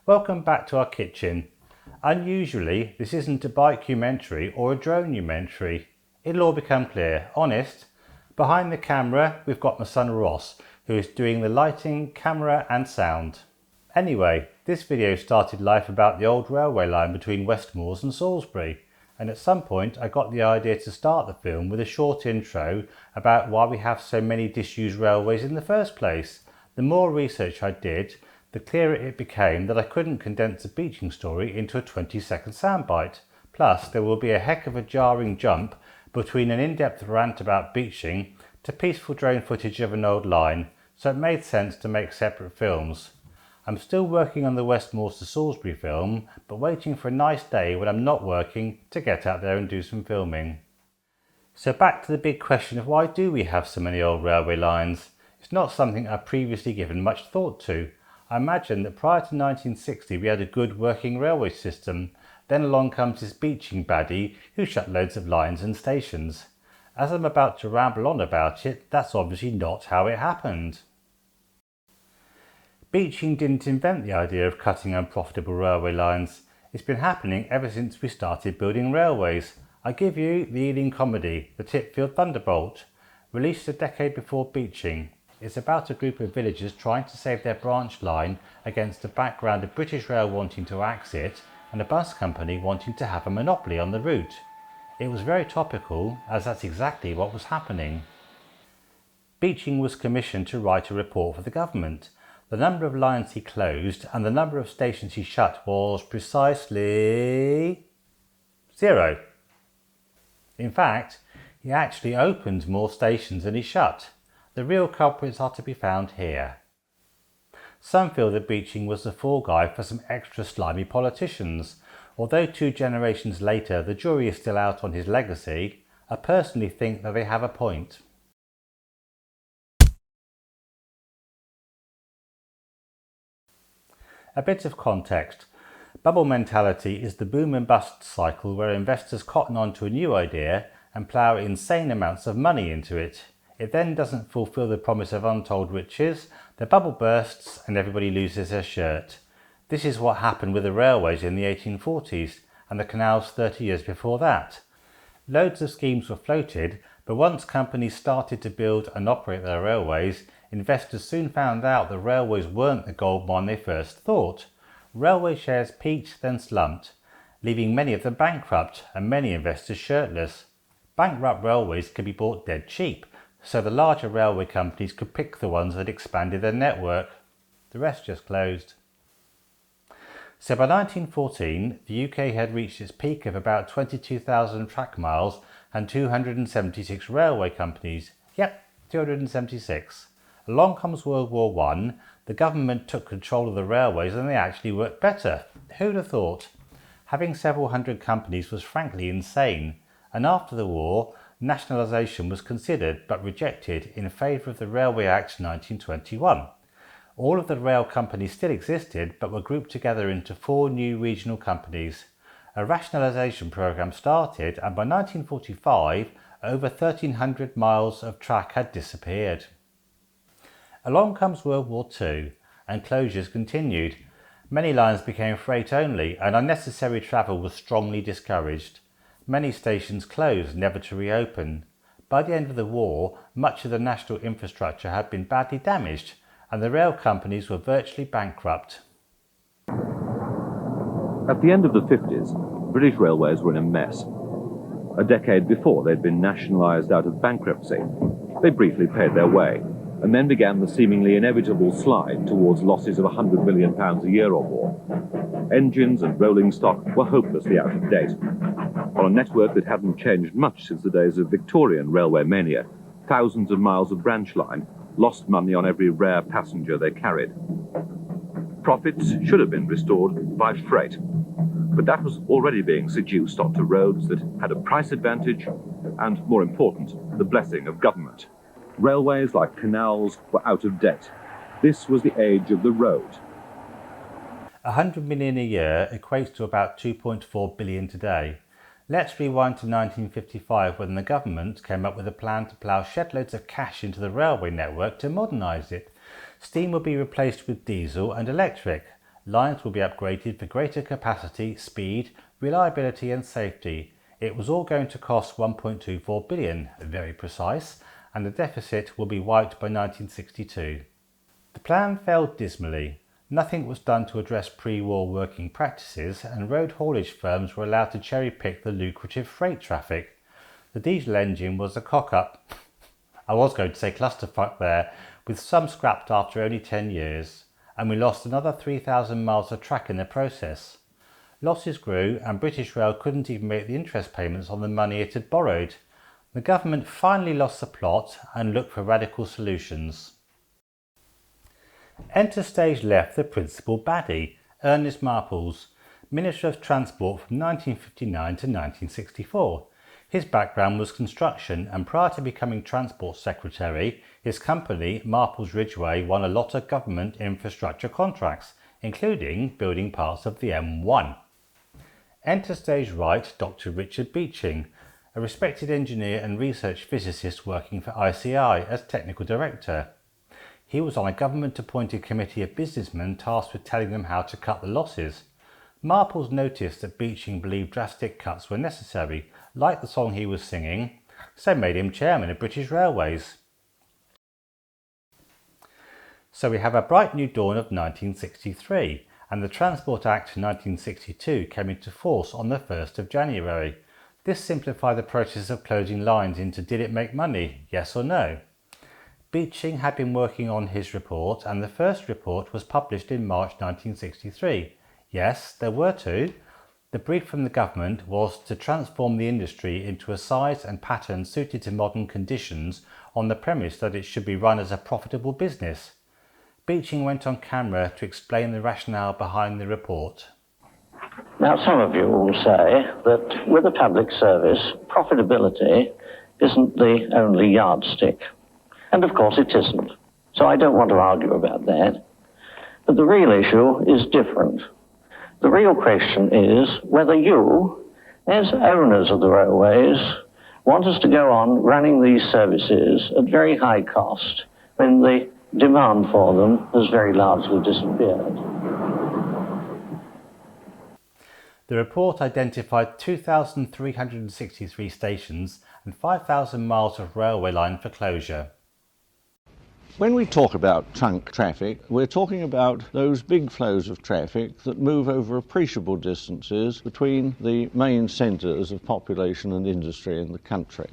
Welcome back to our kitchen. Unusually, this isn't a bike-umentary or a drone-umentary. It'll all become clear. Honest. Behind the camera, we've got my son Ross, who is doing the lighting, camera and sound. Anyway, this video started life about the old railway line between Westmoors and Salisbury, and at some point I got the idea to start the film with a short intro about why we have so many disused railways in the first place. The more research I did, the clearer it became that I couldn't condense a Beeching story into a 20-second soundbite. Plus, there will be a heck of a jarring jump between an in-depth rant about Beeching to peaceful drone footage of an old line, so it made sense to make separate films. I'm still working on the Westmoors to Salisbury film, but waiting for a nice day when I'm not working to get out there and do some filming. So back to the big question of why do we have so many old railway lines? It's not something I've previously given much thought to. I imagine that prior to 1960 we had a good working railway system. Then along comes this Beeching baddie who shut loads of lines and stations. As I'm about to ramble on about it, that's obviously not how it happened. Beeching didn't invent the idea of cutting unprofitable railway lines. It's been happening ever since we started building railways. I give you the Ealing comedy, The Titfield Thunderbolt, released a decade before Beeching. It's about a group of villagers trying to save their branch line against the background of British Rail wanting to axe it and a bus company wanting to have a monopoly on the route. It was very topical, as that's exactly what was happening. Beeching was commissioned to write a report for the government. The number of lines he closed and the number of stations he shut was precisely 0. In fact, he actually opened more stations than he shut. The real culprits are to be found here. Some feel that Beeching was the fall guy for some extra slimy politicians. Although 2 generations later the jury is still out on his legacy, I personally think that they have a point. A bit of context. Bubble mentality is the boom and bust cycle where investors cotton on to a new idea and plough insane amounts of money into it. It then doesn't fulfill the promise of untold riches, the bubble bursts and everybody loses their shirt. This is what happened with the railways in the 1840s and the canals 30 years before that. Loads of schemes were floated, but once companies started to build and operate their railways, investors soon found out that railways weren't the gold mine they first thought. Railway shares peaked, then slumped, leaving many of them bankrupt and many investors shirtless. Bankrupt railways could be bought dead cheap, so the larger railway companies could pick the ones that expanded their network. The rest just closed. So by 1914, the UK had reached its peak of about 22,000 track miles and 276 railway companies. Yep, 276. Along comes World War I, the government took control of the railways and they actually worked better. Who'd have thought? Having several hundred companies was frankly insane, and after the war, nationalisation was considered but rejected in favour of the Railway Act 1921. All of the rail companies still existed but were grouped together into 4 new regional companies. A rationalisation programme started and by 1945 over 1,300 miles of track had disappeared. Along comes World War II and closures continued. Many lines became freight only and unnecessary travel was strongly discouraged. Many stations closed, never to reopen. By the end of the war, much of the national infrastructure had been badly damaged and the rail companies were virtually bankrupt. At the end of the 50s, British railways were in a mess. A decade before, they'd been nationalised out of bankruptcy. They briefly paid their way, and then began the seemingly inevitable slide towards losses of £100 million a year or more. Engines and rolling stock were hopelessly out of date. On a network that hadn't changed much since the days of Victorian railway mania, thousands of miles of branch line lost money on every rare passenger they carried. Profits should have been restored by freight, but that was already being seduced onto roads that had a price advantage and, more important, the blessing of government. Railways, like canals, were out of date. This was the age of the road. 100 million a year equates to about 2.4 billion today. Let's rewind to 1955 when the government came up with a plan to plough shed-loads of cash into the railway network to modernise it. Steam would be replaced with diesel and electric. Lines will be upgraded for greater capacity, speed, reliability and safety. It was all going to cost 1.24 billion, very precise, and the deficit will be wiped by 1962. The plan failed dismally. Nothing was done to address pre-war working practices, and road haulage firms were allowed to cherry-pick the lucrative freight traffic. The diesel engine was a cock-up. I was going to say clusterfuck there, with some scrapped after only 10 years, and we lost another 3,000 miles of track in the process. Losses grew, and British Rail couldn't even make the interest payments on the money it had borrowed. The government finally lost the plot and looked for radical solutions. Enter stage left the principal baddie, Ernest Marples, Minister of Transport from 1959 to 1964. His background was construction, and prior to becoming Transport Secretary, his company, Marples Ridgeway, won a lot of government infrastructure contracts, including building parts of the M1. Enter stage right Dr. Richard Beeching, a respected engineer and research physicist working for ICI as Technical Director. He was on a government-appointed committee of businessmen tasked with telling them how to cut the losses. Marples noticed that Beeching believed drastic cuts were necessary, liked the song he was singing, so made him chairman of British Railways. So we have a bright new dawn of 1963, and the Transport Act 1962 came into force on the 1st of January. This simplified the process of closing lines into did it make money, yes or no. Beeching had been working on his report, and the first report was published in March 1963. Yes, there were two. The brief from the government was to transform the industry into a size and pattern suited to modern conditions on the premise that it should be run as a profitable business. Beeching went on camera to explain the rationale behind the report. Now, some of you will say that with a public service, profitability isn't the only yardstick. And of course it isn't. So I don't want to argue about that. But the real issue is different. The real question is whether you, as owners of the railways, want us to go on running these services at very high cost when the demand for them has very largely disappeared. The report identified 2,363 stations and 5,000 miles of railway line for closure. When we talk about trunk traffic, we're talking about those big flows of traffic that move over appreciable distances between the main centres of population and industry in the country.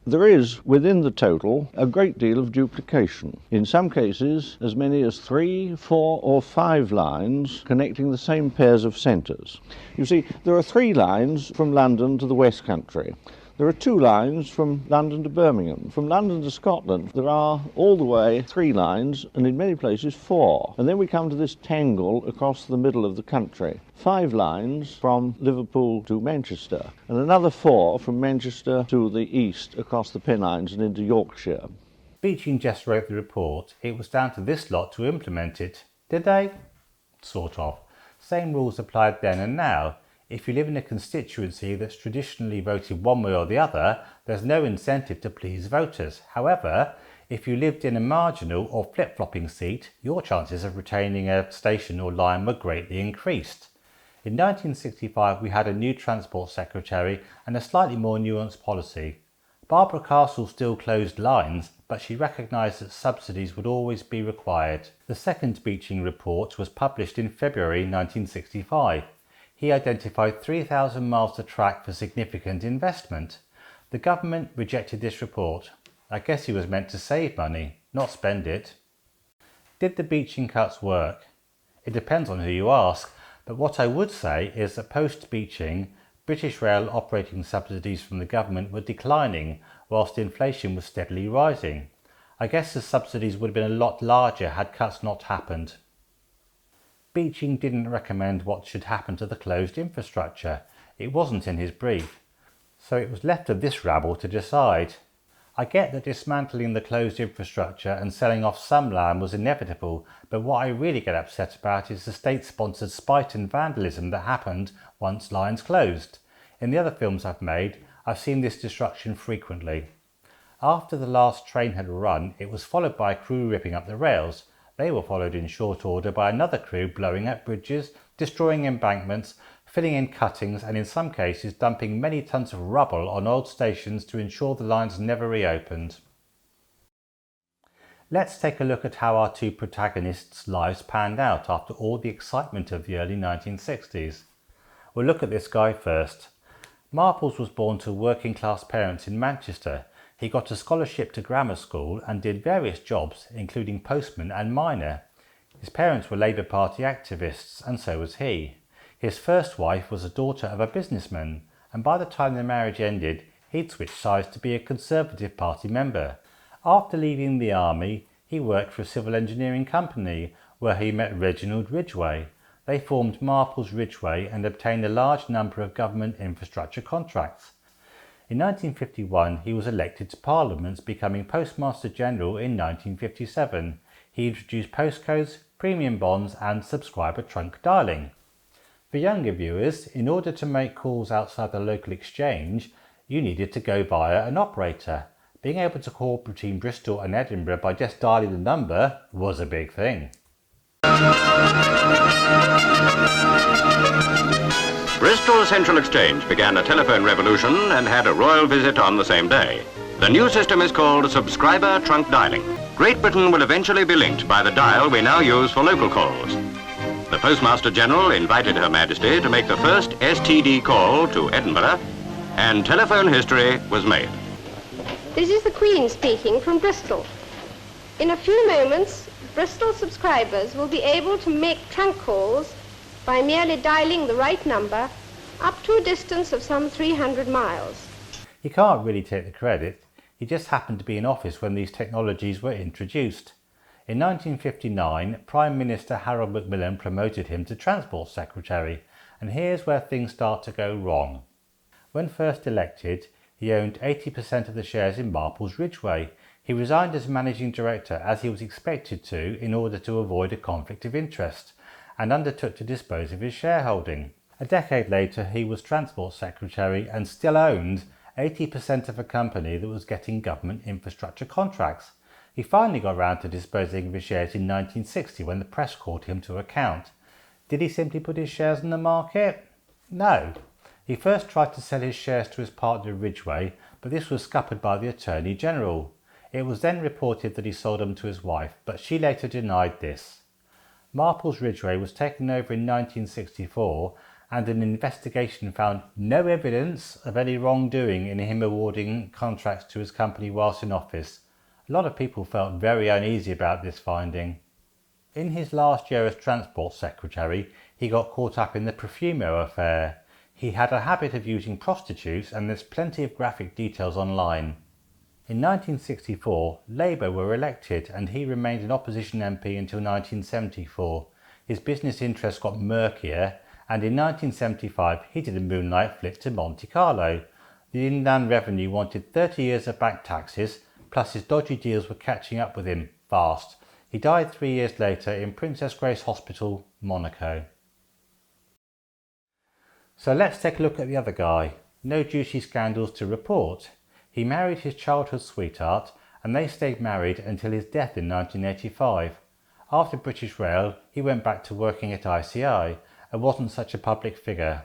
There is, within the total, a great deal of duplication. In some cases, as many as 3, 4 or 5 lines connecting the same pairs of centres. You see, there are 3 lines from London to the West Country. There are 2 lines from London to Birmingham. From London to Scotland, there are all the way 3 lines, and in many places 4. And then we come to this tangle across the middle of the country. 5 lines from Liverpool to Manchester, and another 4 from Manchester to the east across the Pennines and into Yorkshire. Beeching just wrote the report. It was down to this lot to implement it. Did they? Sort of. Same rules applied then and now. If you live in a constituency that's traditionally voted one way or the other, there's no incentive to please voters. However, if you lived in a marginal or flip-flopping seat, your chances of retaining a station or line were greatly increased. In 1965, we had a new Transport Secretary and a slightly more nuanced policy. Barbara Castle still closed lines, but she recognised that subsidies would always be required. The second Beeching report was published in February 1965. He identified 3,000 miles of track for significant investment. The government rejected this report. I guess he was meant to save money, not spend it. Did the Beeching cuts work? It depends on who you ask, but what I would say is that post-Beeching, British Rail operating subsidies from the government were declining, whilst inflation was steadily rising. I guess the subsidies would have been a lot larger had cuts not happened. Beeching didn't recommend what should happen to the closed infrastructure. It wasn't in his brief. So it was left to this rabble to decide. I get that dismantling the closed infrastructure and selling off some land was inevitable, but what I really get upset about is the state-sponsored spite and vandalism that happened once lines closed. In the other films I've made, I've seen this destruction frequently. After the last train had run, it was followed by a crew ripping up the rails. They were followed in short order by another crew blowing up bridges, destroying embankments, filling in cuttings, and in some cases dumping many tons of rubble on old stations to ensure the lines never reopened. Let's take a look at how our two protagonists' lives panned out after all the excitement of the early 1960s. We'll look at this guy first. Marples was born to working class parents in Manchester. He got a scholarship to grammar school and did various jobs, including postman and miner. His parents were Labour Party activists, and so was he. His first wife was a daughter of a businessman, and by the time the marriage ended, he'd switched sides to be a Conservative Party member. After leaving the army, he worked for a civil engineering company, where he met Reginald Ridgway. They formed Marples Ridgway and obtained a large number of government infrastructure contracts. In 1951, he was elected to Parliament, becoming Postmaster General in 1957. He introduced postcodes, premium bonds and subscriber trunk dialling. For younger viewers, in order to make calls outside the local exchange, you needed to go via an operator. Being able to call between Bristol and Edinburgh by just dialing the number was a big thing. Bristol Central Exchange began a telephone revolution and had a royal visit on the same day. The new system is called subscriber trunk dialing. Great Britain will eventually be linked by the dial we now use for local calls. The Postmaster General invited Her Majesty to make the first STD call to Edinburgh, and telephone history was made. This is the Queen speaking from Bristol. In a few moments, Bristol subscribers will be able to make trunk calls by merely dialing the right number up to a distance of some 300 miles. He can't really take the credit. He just happened to be in office when these technologies were introduced. In 1959, Prime Minister Harold Macmillan promoted him to Transport Secretary, and here's where things start to go wrong. When first elected, he owned 80% of the shares in Marples Ridgway. He resigned as managing director, as he was expected to, in order to avoid a conflict of interest, and undertook to dispose of his shareholding. A decade later, he was Transport Secretary and still owned 80% of a company that was getting government infrastructure contracts. He finally got round to disposing of his shares in 1960 when the press called him to account. Did he simply put his shares in the market? No. He first tried to sell his shares to his partner Ridgway, but this was scuppered by the Attorney General. It was then reported that he sold them to his wife, but she later denied this. Marples Ridgway was taken over in 1964, and an investigation found no evidence of any wrongdoing in him awarding contracts to his company whilst in office. A lot of people felt very uneasy about this finding. In his last year as Transport Secretary, he got caught up in the Profumo affair. He had a habit of using prostitutes, and there's plenty of graphic details online. In 1964, Labour were elected, and he remained an opposition MP until 1974. His business interests got murkier, and in 1975 he did a moonlight flick to Monte Carlo. The Inland Revenue wanted 30 years of back taxes, plus his dodgy deals were catching up with him fast. He died 3 years later in Princess Grace Hospital, Monaco. So let's take a look at the other guy. No juicy scandals to report. He married his childhood sweetheart, and they stayed married until his death in 1985. After British Rail, he went back to working at ICI and wasn't such a public figure.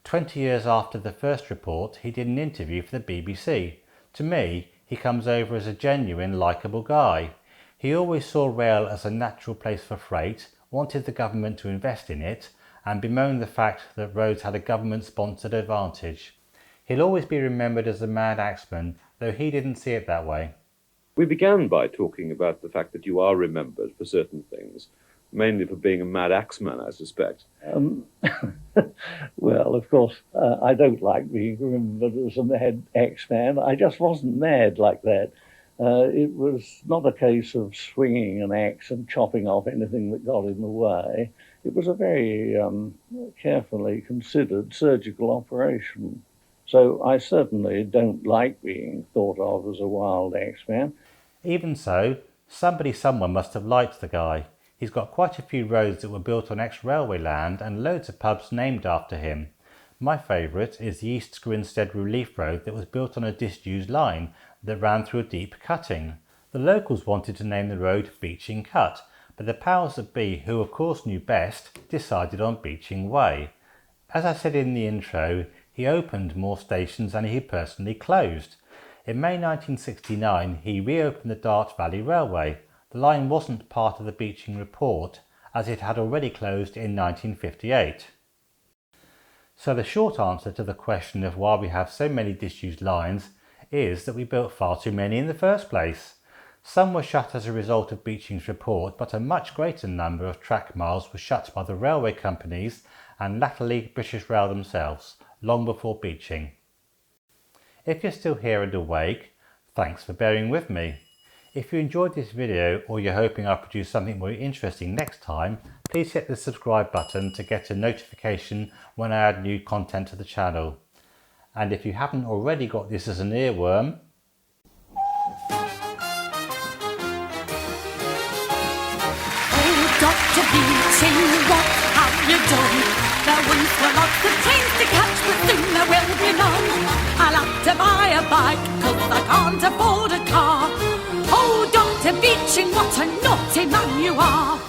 20 years after the first report, he did an interview for the BBC. To me, he comes over as a genuine, likeable guy. He always saw rail as a natural place for freight, wanted the government to invest in it, and bemoaned the fact that roads had a government-sponsored advantage. He'll always be remembered as the mad axeman, though he didn't see it that way. We began by talking about the fact that you are remembered for certain things, mainly for being a mad axeman, I suspect. Well, of course, I don't like being remembered as a mad axeman. I just wasn't mad like that. It was not a case of swinging an axe and chopping off anything that got in the way. It was a very carefully considered surgical operation. So I certainly don't like being thought of as a wild axeman. Even so, somebody somewhere must have liked the guy. He's got quite a few roads that were built on ex-railway land and loads of pubs named after him. My favourite is the East Grinstead Relief Road that was built on a disused line that ran through a deep cutting. The locals wanted to name the road Beeching Cut, but the powers that be, who of course knew best, decided on Beeching Way. As I said in the intro, he opened more stations than he personally closed. In May 1969 he reopened the Dart Valley Railway. The line wasn't part of the Beeching Report, as it had already closed in 1958. So the short answer to the question of why we have so many disused lines is that we built far too many in the first place. Some were shut as a result of Beeching's report, but a much greater number of track miles were shut by the railway companies and latterly British Rail themselves, long before Beeching. If you're still here and awake, thanks for bearing with me. If you enjoyed this video or you're hoping I'll produce something more interesting next time, please hit the subscribe button to get a notification when I add new content to the channel. And if you haven't already got this as an earworm, Dr. Beeching, what have you done? There once were lots of trains to catch, but soon there will be none. I'll have to buy a bike, 'cause I can't afford a car. Oh, Dr. Beeching, what a naughty man you are.